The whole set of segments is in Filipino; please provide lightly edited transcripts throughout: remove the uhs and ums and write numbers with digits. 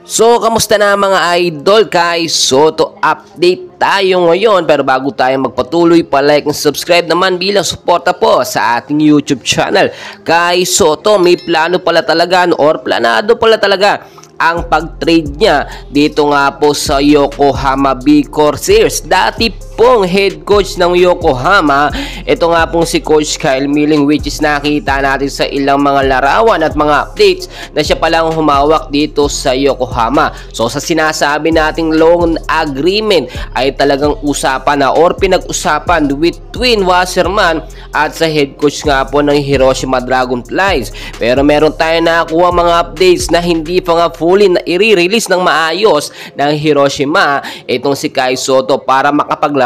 So, kamusta na mga idol? Kai Soto update tayo ngayon. Pero bago tayo magpatuloy, pa-like and subscribe naman bilang suporta po sa ating YouTube channel. Kai Soto, may plano pala talaga or planado pala talaga ang pag-trade niya dito nga po sa Yokohama B Corsairs. Dati pong head coach ng Yokohama, ito nga pong si Coach Kyle Milling, which is nakita natin sa ilang mga larawan at mga updates na siya palang humawak dito sa Yokohama. So sa sinasabi nating loan agreement ay talagang usapan na or pinag-usapan between Wasserman at sa head coach nga po ng Hiroshima Dragonflies. Pero meron tayo nakakuha mga updates na hindi pa nga fully na i-release ng maayos ng Hiroshima itong si Kai Soto para makapaglaro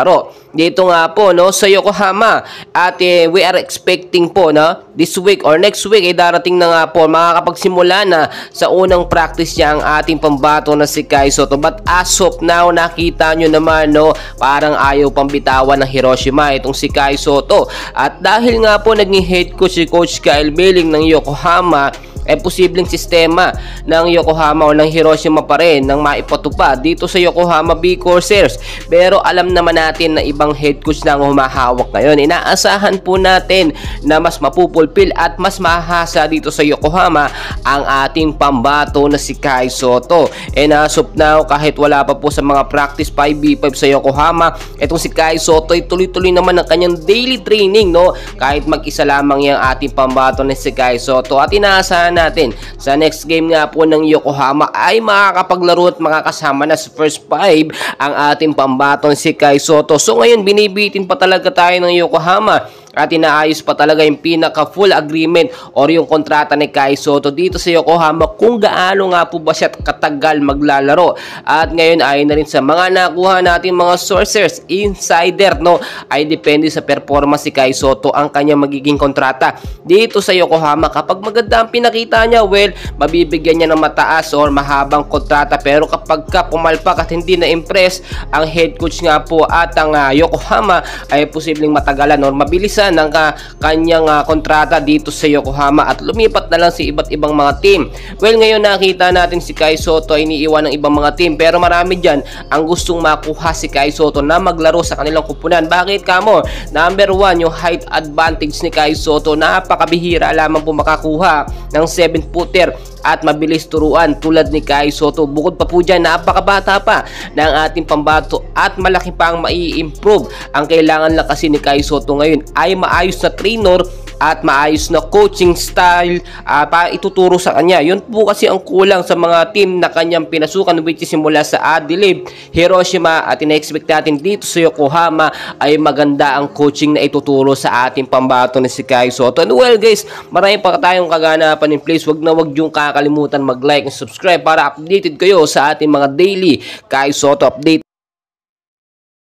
dito nga po sa Yokohama. At we are expecting po this week or next week ay darating na nga po, makakapagsimula na sa unang practice niya ang ating pambato na si Kai Soto. But as of now, nakita nyo naman parang ayaw pang bitawan ng Hiroshima itong si Kai Soto. At dahil nga po naging head coach si Coach Kyle Milling ng Yokohama, posibleng sistema ng Yokohama o ng Hiroshima pa rin nang maipatupad dito sa Yokohama B Corsairs. Pero alam naman natin na ibang head coach na ang humahawak ngayon. Inaasahan po natin na mas mapupulpil at mas mahasa dito sa Yokohama ang ating pambato na si Kai Soto. And as of now, kahit wala pa po sa mga practice 5v5 sa Yokohama, itong si Kai Soto ay tuloy-tuloy naman ang kanyang daily training, kahit mag-isa lamang yung ating pambato na si Kai Soto. At inaasahan natin sa next game nga po ng Yokohama ay makakapaglaro at makakasama na sa first 5 ang ating pambaton si Kai Soto. So ngayon binibitin pa talaga tayo ng Yokohama at inaayos pa talaga yung pinaka full agreement or yung kontrata ni Kai Soto dito sa Yokohama kung gaano nga po ba siya katagal maglalaro. At ngayon ay na rin sa mga nakuha natin mga sources, insider ay depende sa performance si Kai Soto ang kanya magiging kontrata dito sa Yokohama. Kapag maganda ang pinakita niya, well, mabibigyan niya ng mataas or mahabang kontrata. Pero kapag pumalpak at hindi na-impress ang head coach nga po at ang Yokohama, ay posibleng matagalan or mabilisan ng kanyang kontrata dito sa Yokohama at lumipat na lang sa iba't ibang mga team. Well, ngayon nakita natin si Kai Soto ay iniiwan ng ibang mga team, pero marami dyan ang gustong makuha si Kai Soto na maglaro sa kanilang kupunan. Bakit kamo? Number 1, yung height advantage ni Kai Soto. Napakabihira lamang po makakuha ng 7-footer at mabilis turuan tulad ni Kai Soto. Bukod pa po dyan, napakabata pa ng ating pambato at malaki pang mai-improve. Ang kailangan lang kasi ni Kai Soto ngayon ay maayos na trainer at maayos na coaching style para ituturo sa kanya. Yun po kasi ang kulang sa mga team na kanyang pinasukan, which is simula sa Adelaide, Hiroshima, at ina-expect natin dito sa Yokohama ay maganda ang coaching na ituturo sa ating pambato na si Kai Soto. And well guys, marami pa tayong kaganapan in place. Wag yung kakalimutan mag-like and subscribe para updated kayo sa ating mga daily Kai Soto update.